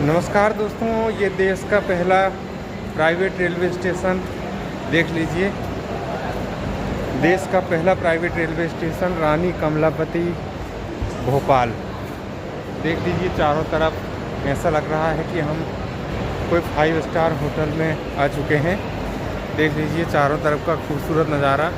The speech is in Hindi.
नमस्कार दोस्तों, ये देश का पहला प्राइवेट रेलवे स्टेशन देख लीजिए। देश का पहला प्राइवेट रेलवे स्टेशन रानी कमलापति भोपाल। देख लीजिए चारों तरफ, ऐसा लग रहा है कि हम कोई 5 स्टार होटल में आ चुके हैं। देख लीजिए चारों तरफ का खूबसूरत नज़ारा।